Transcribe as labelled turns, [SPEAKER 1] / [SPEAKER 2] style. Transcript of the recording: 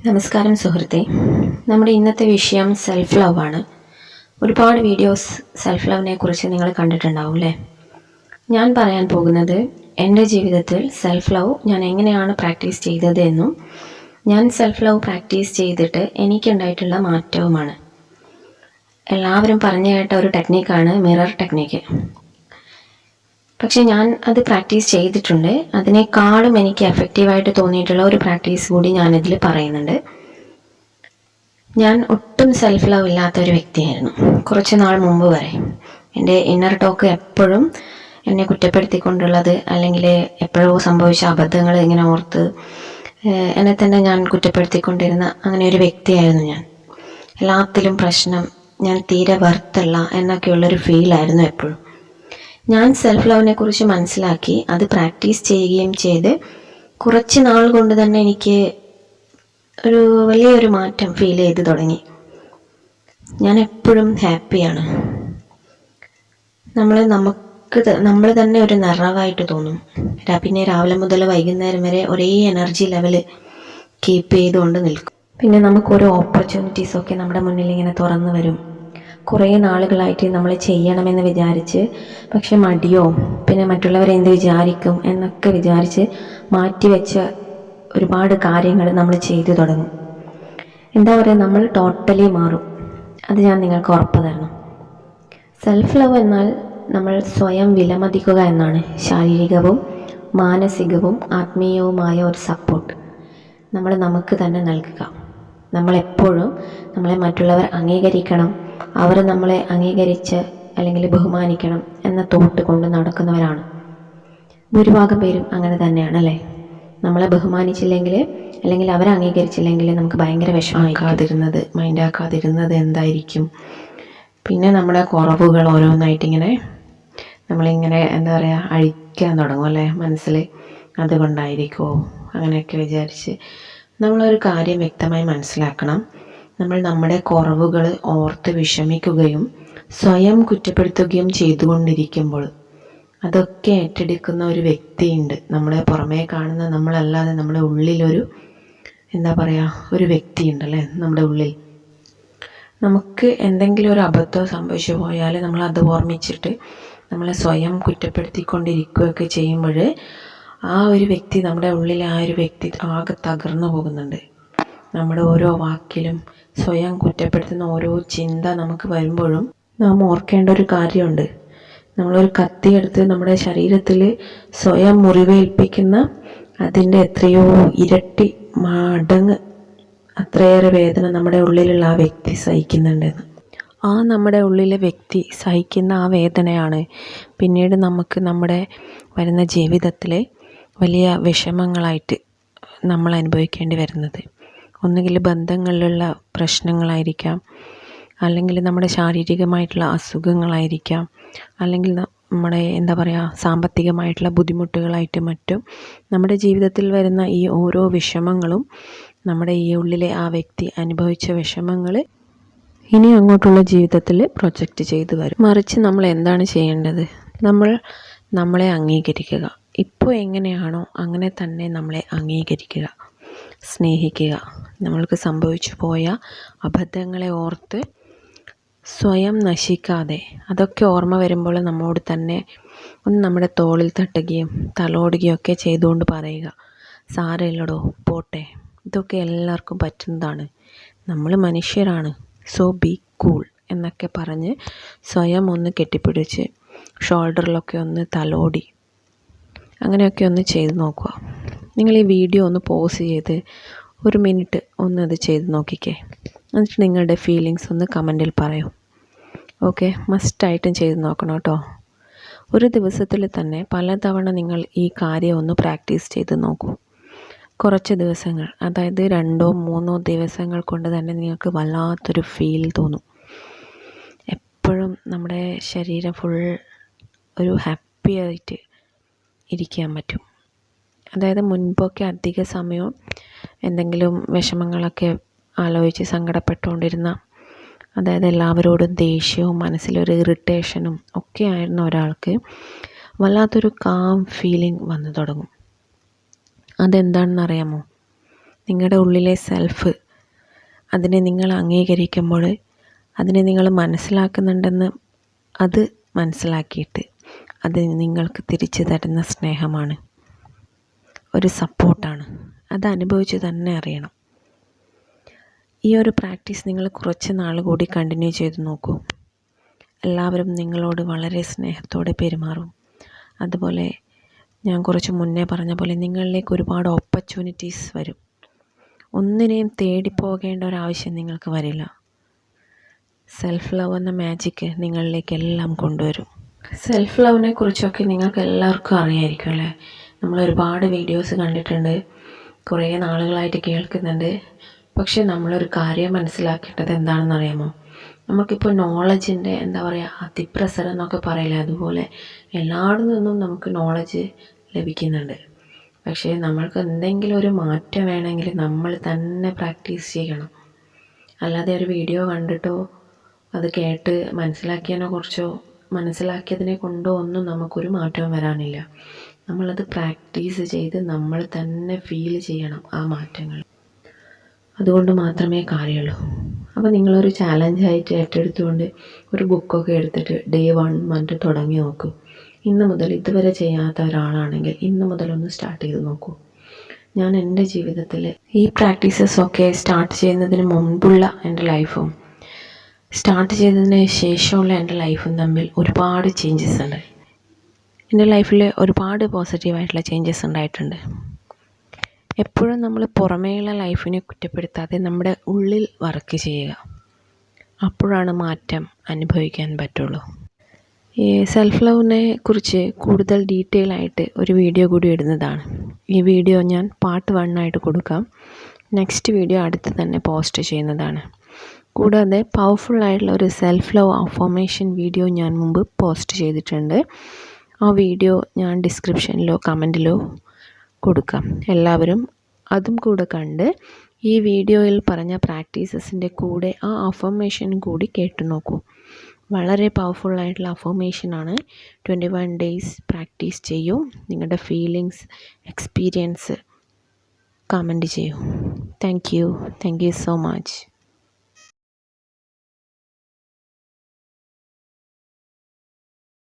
[SPEAKER 1] നമസ്കാരം സുഹൃത്തെ. നമ്മുടെ ഇന്നത്തെ വിഷയം സെൽഫ് ലവ് ആണ്. ഒരുപാട് വീഡിയോസ് സെൽഫ് ലവിനെ കുറിച്ച് നിങ്ങൾ കണ്ടിട്ടുണ്ടാവും അല്ലേ? ഞാൻ പറയാൻ പോകുന്നത് എൻ്റെ ജീവിതത്തിൽ സെൽഫ് ലവ് ഞാൻ എങ്ങനെയാണ് പ്രാക്ടീസ് ചെയ്തത് എന്നും ഞാൻ സെൽഫ് ലവ് പ്രാക്ടീസ് ചെയ്തിട്ട് എനിക്കുണ്ടായിട്ടുള്ള മാറ്റവുമാണ്. എല്ലാവരും പറഞ്ഞു കേട്ട ഒരു ടെക്നിക്കാണ് മിറർ ടെക്നിക്ക്. പക്ഷെ ഞാൻ അത് പ്രാക്ടീസ് ചെയ്തിട്ടുണ്ട്. അതിനേക്കാളും എനിക്ക് എഫക്റ്റീവായിട്ട് തോന്നിയിട്ടുള്ള ഒരു പ്രാക്ടീസ് കൂടി ഞാനിതിൽ പറയുന്നുണ്ട്. ഞാൻ ഒട്ടും സെൽഫ് ലവ് ഇല്ലാത്ത ഒരു വ്യക്തിയായിരുന്നു കുറച്ച് നാൾ മുമ്പ് വരെ. എൻ്റെ ഇന്നർ ടോക്ക് എപ്പോഴും എന്നെ കുറ്റപ്പെടുത്തിക്കൊണ്ടുള്ളത്, അല്ലെങ്കിൽ എപ്പോഴോ സംഭവിച്ച അബദ്ധങ്ങൾ ഇങ്ങനെ ഓർത്ത് എന്നെ തന്നെ ഞാൻ കുറ്റപ്പെടുത്തിക്കൊണ്ടിരുന്ന അങ്ങനെ ഒരു വ്യക്തിയായിരുന്നു ഞാൻ. എല്ലാത്തിലും പ്രശ്നം, ഞാൻ തീരെ വರ್ತല്ല എന്നൊക്കെയുള്ളൊരു ഫീലായിരുന്നു എപ്പോഴും. ഞാൻ സെൽഫ് ലവിനെ കുറിച്ച് മനസ്സിലാക്കി അത് പ്രാക്ടീസ് ചെയ്യുകയും ചെയ്ത് കുറച്ച് നാൾ കൊണ്ട് തന്നെ എനിക്ക് ഒരു വലിയൊരു മാറ്റം ഫീൽ ചെയ്ത് തുടങ്ങി. ഞാൻ എപ്പോഴും ഹാപ്പിയാണ്. നമ്മൾ തന്നെ ഒരു നിറവായിട്ട് തോന്നും. പിന്നെ രാവിലെ മുതൽ വൈകുന്നേരം വരെ ഒരേ എനർജി ലെവൽ കീപ്പ് ചെയ്തുകൊണ്ട് നിൽക്കും. പിന്നെ നമുക്ക് ഓരോ ഓപ്പർച്യൂണിറ്റീസൊക്കെ നമ്മുടെ മുന്നിൽ ഇങ്ങനെ തുറന്നു വരും. കുറേ നാളുകളായിട്ട് നമ്മൾ ചെയ്യണമെന്ന് വിചാരിച്ച്, പക്ഷെ മടിയോ പിന്നെ മറ്റുള്ളവരെന്ത് വിചാരിക്കും എന്നൊക്കെ വിചാരിച്ച് മാറ്റിവെച്ച ഒരുപാട് കാര്യങ്ങൾ നമ്മൾ ചെയ്തു തുടങ്ങും. എന്താ പറയുക, നമ്മൾ ടോട്ടലി മാറും. അത് ഞാൻ നിങ്ങൾക്ക് ഉറപ്പ് തരണം. സെൽഫ് ലവ് എന്നാൽ നമ്മൾ സ്വയം വിലമതിക്കുക എന്നാണ്. ശാരീരികവും മാനസികവും ആത്മീയവുമായ ഒരു സപ്പോർട്ട് നമ്മൾ നമുക്ക് തന്നെ നൽകുക. നമ്മളെപ്പോഴും നമ്മളെ മറ്റുള്ളവർ അംഗീകരിക്കണം, അവർ നമ്മളെ അംഗീകരിച്ച് അല്ലെങ്കിൽ ബഹുമാനിക്കണം എന്ന തോട്ട് കൊണ്ട് നടക്കുന്നവരാണ് ഭൂരിഭാഗം പേരും. അങ്ങനെ തന്നെയാണ് അല്ലേ? നമ്മളെ ബഹുമാനിച്ചില്ലെങ്കിൽ അല്ലെങ്കിൽ അവരെ അംഗീകരിച്ചില്ലെങ്കിൽ നമുക്ക് ഭയങ്കര മൈൻഡാക്കാതിരുന്നത് എന്തായിരിക്കും? പിന്നെ നമ്മുടെ കുറവുകൾ ഓരോന്നായിട്ടിങ്ങനെ നമ്മളിങ്ങനെ എന്താ പറയുക, അഴിക്കാൻ തുടങ്ങും അല്ലേ മനസ്സിൽ. അതുകൊണ്ടായിരിക്കുമോ അങ്ങനെയൊക്കെ വിചാരിച്ച് നമ്മളൊരു കാര്യം വ്യക്തമായി മനസ്സിലാക്കണം. നമ്മൾ നമ്മുടെ കുറവുകൾ ഓർത്ത് വിഷമിക്കുകയും സ്വയം കുറ്റപ്പെടുത്തുകയും ചെയ്തുകൊണ്ടിരിക്കുമ്പോൾ അതൊക്കെ ഏറ്റെടുക്കുന്ന ഒരു വ്യക്തിയുണ്ട്. നമ്മളെ പുറമേ കാണുന്ന നമ്മളല്ലാതെ നമ്മുടെ ഉള്ളിലൊരു എന്താ പറയുക, ഒരു വ്യക്തിയുണ്ടല്ലേ നമ്മുടെ ഉള്ളിൽ. നമുക്ക് എന്തെങ്കിലും ഒരു അബദ്ധം സംഭവിച്ചു പോയാൽ നമ്മളത് ഓർമ്മിച്ചിട്ട് നമ്മളെ സ്വയം കുറ്റപ്പെടുത്തിക്കൊണ്ടിരിക്കുകയൊക്കെ ചെയ്യുമ്പോൾ ആ ഒരു വ്യക്തി, നമ്മുടെ ഉള്ളിലെ ആ ഒരു വ്യക്തി ആകെ തകർന്നു പോകുന്നുണ്ട്. നമ്മുടെ ഓരോ വാക്കിലും സ്വയം കുറ്റപ്പെടുത്തുന്ന ഓരോ ചിന്ത നമുക്ക് വരുമ്പോഴും നാം ഓർക്കേണ്ട ഒരു കാര്യമുണ്ട്. നമ്മളൊരു കത്തിയെടുത്ത് നമ്മുടെ ശരീരത്തിൽ സ്വയം മുറിവേൽപ്പിക്കുന്ന അതിൻ്റെ എത്രയോ ഇരട്ടി മടങ്ങ് അത്രയേറെ വേദന നമ്മുടെ ഉള്ളിലുള്ള ആ വ്യക്തി സഹിക്കുന്നുണ്ടെന്ന്. ആ നമ്മുടെ ഉള്ളിലെ വ്യക്തി സഹിക്കുന്ന ആ വേദനയാണ് പിന്നീട് നമുക്ക് നമ്മുടെ വരുന്ന ജീവിതത്തിൽ വലിയ വിഷമങ്ങളായിട്ട് നമ്മൾ അനുഭവിക്കേണ്ടി വരുന്നത്. ഒന്നുകിൽ ബന്ധങ്ങളിലുള്ള പ്രശ്നങ്ങളായിരിക്കാം, അല്ലെങ്കിൽ നമ്മുടെ ശാരീരികമായിട്ടുള്ള അസുഖങ്ങളായിരിക്കാം, അല്ലെങ്കിൽ നമ്മുടെ എന്താ പറയുക സാമ്പത്തികമായിട്ടുള്ള ബുദ്ധിമുട്ടുകളായിട്ട് മറ്റും നമ്മുടെ ജീവിതത്തിൽ വരുന്ന ഈ ഓരോ വിഷമങ്ങളും നമ്മുടെ ഈ ഉള്ളിലെ ആ വ്യക്തി അനുഭവിച്ച വിഷമങ്ങൾ ഇനി അങ്ങോട്ടുള്ള ജീവിതത്തിൽ പ്രൊജക്റ്റ് ചെയ്തു വരും. മറിച്ച് നമ്മൾ എന്താണ് ചെയ്യേണ്ടത്? നമ്മളെ അംഗീകരിക്കുക. ഇപ്പോൾ എങ്ങനെയാണോ അങ്ങനെ തന്നെ നമ്മളെ അംഗീകരിക്കുക, സ്നേഹിക്കുക. നമ്മൾക്ക് സംഭവിച്ചു പോയ അബദ്ധങ്ങളെ ഓർത്ത് സ്വയം നശിക്കാതെ അതൊക്കെ ഓർമ്മ വരുമ്പോൾ നമ്മോട് തന്നെ ഒന്ന് നമ്മുടെ തോളിൽ തട്ടുകയും തലോടുകയൊക്കെ ചെയ്തുകൊണ്ട് പറയുക, സാരമില്ലടോ, പോട്ടെ, ഇതൊക്കെ എല്ലാവർക്കും പറ്റുന്നതാണ്, നമ്മൾ മനുഷ്യരാണ്, സോ ബി കൂൾ എന്നൊക്കെ പറഞ്ഞ് സ്വയം ഒന്ന് കെട്ടിപ്പിടിച്ച് ഷോൾഡറിലൊക്കെ ഒന്ന് തലോടി അങ്ങനെയൊക്കെ ഒന്ന് ചെയ്ത് നോക്കുക. നിങ്ങൾ ഈ വീഡിയോ ഒന്ന് പോസ് ചെയ്ത് 1 മിനിറ്റ് ഒന്ന് അത് ചെയ്ത് നോക്കിക്കേ. എന്നിട്ട് നിങ്ങളുടെ ഫീലിങ്സ് ഒന്ന് കമൻറ്റിൽ പറയൂ. ഓക്കെ, മസ്റ്റായിട്ടും ചെയ്ത് നോക്കണം കേട്ടോ. ഒരു ദിവസത്തിൽ തന്നെ പലതവണ നിങ്ങൾ ഈ കാര്യം ഒന്ന് പ്രാക്ടീസ് ചെയ്ത് നോക്കൂ. കുറച്ച് ദിവസങ്ങൾ, അതായത് 2-3 ദിവസങ്ങൾ കൊണ്ട് തന്നെ നിങ്ങൾക്ക് വല്ലാത്തൊരു ഫീൽ തോന്നും. എപ്പോഴും നമ്മുടെ ശരീരം ഫുൾ ഒരു ഹാപ്പി ആയിട്ട് ഇരിക്കാൻ പറ്റും. അതായത് മുൻപൊക്കെ അധിക സമയവും എന്തെങ്കിലും വിഷമങ്ങളൊക്കെ ആലോചിച്ച് സങ്കടപ്പെട്ടുകൊണ്ടിരുന്ന, അതായത് എല്ലാവരോടും ദേഷ്യവും മനസ്സിലൊരു ഇറിറ്റേഷനും ഒക്കെ ആയിരുന്ന ഒരാൾക്ക് വല്ലാത്തൊരു കാം ഫീലിംഗ് വന്നു തുടങ്ങും. അതെന്താണെന്ന് അറിയാമോ? നിങ്ങളുടെ ഉള്ളിലെ സെൽഫ്, അതിനെ നിങ്ങൾ അംഗീകരിക്കുമ്പോൾ, അതിനെ നിങ്ങൾ മനസ്സിലാക്കുന്നുണ്ടെന്ന് അത് മനസ്സിലാക്കിയിട്ട് അത് നിങ്ങൾക്ക് തിരിച്ചു തരുന്ന സ്നേഹമാണ്, ഒരു സപ്പോർട്ടാണ്. അത് അനുഭവിച്ച് തന്നെ അറിയണം. ഈ ഒരു പ്രാക്ടീസ് നിങ്ങൾ കുറച്ച് നാൾ കൂടി കണ്ടിന്യൂ ചെയ്ത് നോക്കൂ. എല്ലാവരും നിങ്ങളോട് വളരെ സ്നേഹത്തോടെ പെരുമാറും. അതുപോലെ ഞാൻ കുറച്ച് മുന്നേ പറഞ്ഞ പോലെ നിങ്ങളിലേക്ക് ഒരുപാട് ഓപ്പർച്യൂണിറ്റീസ് വരും. ഒന്നിനെയും തേടിപ്പോകേണ്ട ഒരാവശ്യം നിങ്ങൾക്ക് വരില്ല. സെൽഫ് ലവ് എന്ന മാജിക്ക് നിങ്ങളിലേക്ക് എല്ലാം കൊണ്ടുവരും. സെൽഫ് ലവിനെ കുറിച്ചൊക്കെ നിങ്ങൾക്ക് എല്ലാവർക്കും അറിയായിരിക്കും അല്ലേ? നമ്മൾ ഒരുപാട് വീഡിയോസ് കണ്ടിട്ടുണ്ട്, കുറേ നാളുകളായിട്ട് കേൾക്കുന്നുണ്ട്. പക്ഷെ നമ്മളൊരു കാര്യം മനസ്സിലാക്കേണ്ടത് എന്താണെന്ന് അറിയാമോ? നമുക്കിപ്പോൾ നോളജിൻ്റെ അതിപ്രസരം എന്നൊക്കെ പറയില്ലേ, അതുപോലെ എല്ലായിടത്തു നിന്നും നമുക്ക് നോളജ് ലഭിക്കുന്നുണ്ട്. പക്ഷേ നമ്മൾക്ക് എന്തെങ്കിലും ഒരു മാറ്റം വേണമെങ്കിൽ നമ്മൾ തന്നെ പ്രാക്ടീസ് ചെയ്യണം. അല്ലാതെ ഒരു വീഡിയോ കണ്ടിട്ടോ അത് കേട്ട് മനസ്സിലാക്കിയതിനെ കൊണ്ടോ ഒന്നും നമുക്കൊരു മാറ്റവും വരാനില്ല. നമ്മളത് പ്രാക്ടീസ് ചെയ്ത് നമ്മൾ തന്നെ ഫീൽ ചെയ്യണം ആ മാറ്റങ്ങൾ. അതുകൊണ്ട് മാത്രമേ കാര്യമുള്ളൂ. അപ്പോൾ നിങ്ങളൊരു ചാലഞ്ചായിട്ട് ഏറ്റെടുത്തുകൊണ്ട് ഒരു ബുക്കൊക്കെ എടുത്തിട്ട് ഡേ 1 പറഞ്ഞിട്ട് തുടങ്ങി നോക്കൂ. ഇന്ന് മുതൽ ഇതുവരെ ചെയ്യാത്ത ഒരാളാണെങ്കിൽ ഇന്ന് മുതലൊന്ന് സ്റ്റാർട്ട് ചെയ്ത് നോക്കൂ. ഞാൻ എൻ്റെ ജീവിതത്തിൽ ഈ പ്രാക്ടീസസൊക്കെ സ്റ്റാർട്ട് ചെയ്യുന്നതിന് മുൻപുള്ള എൻ്റെ ലൈഫും സ്റ്റാർട്ട് ചെയ്തതിന് ശേഷമുള്ള എൻ്റെ ലൈഫും തമ്മിൽ ഒരുപാട് ചേഞ്ചസ് ഉണ്ട്. എൻ്റെ ലൈഫിൽ ഒരുപാട് പോസിറ്റീവായിട്ടുള്ള ചേഞ്ചസ് ഉണ്ടായിട്ടുണ്ട്. എപ്പോഴും നമ്മൾ പുറമേയുള്ള ലൈഫിനെ കുറ്റപ്പെടുത്താതെ നമ്മുടെ ഉള്ളിൽ വർക്ക് ചെയ്യുക. അപ്പോഴാണ് മാറ്റം അനുഭവിക്കാൻ പറ്റുള്ളൂ. ഈ സെൽഫ് ലവിനെ കുറിച്ച് കൂടുതൽ ഡീറ്റെയിൽ ആയിട്ട് ഒരു വീഡിയോ കൂടി ഇടുന്നതാണ്. ഈ വീഡിയോ ഞാൻ പാർട്ട് 1 ആയിട്ട് കൊടുക്കാം. നെക്സ്റ്റ് വീഡിയോ അടുത്ത് തന്നെ പോസ്റ്റ് ചെയ്യുന്നതാണ്. കൂടാതെ പവർഫുള്ളായിട്ടുള്ള ഒരു സെൽഫ് ലവ് അഫർമേഷൻ വീഡിയോ ഞാൻ മുമ്പ് പോസ്റ്റ് ചെയ്തിട്ടുണ്ട്. ആ വീഡിയോ ഞാൻ ഡിസ്ക്രിപ്ഷനിലോ കമൻറ്റിലോ കൊടുക്കാം. എല്ലാവരും അതും കൂടെ കണ്ട് ഈ വീഡിയോയിൽ പറഞ്ഞ പ്രാക്ടീസസിൻ്റെ കൂടെ ആ അഫർമേഷൻ കൂടി കേട്ടു നോക്കൂ. വളരെ പവർഫുള്ളായിട്ടുള്ള അഫർമേഷനാണ്. 21 days പ്രാക്ടീസ് ചെയ്യൂ. നിങ്ങളുടെ ഫീലിങ്സ്, എക്സ്പീരിയൻസ് കമൻറ്റ് ചെയ്യൂ. Thank you so much.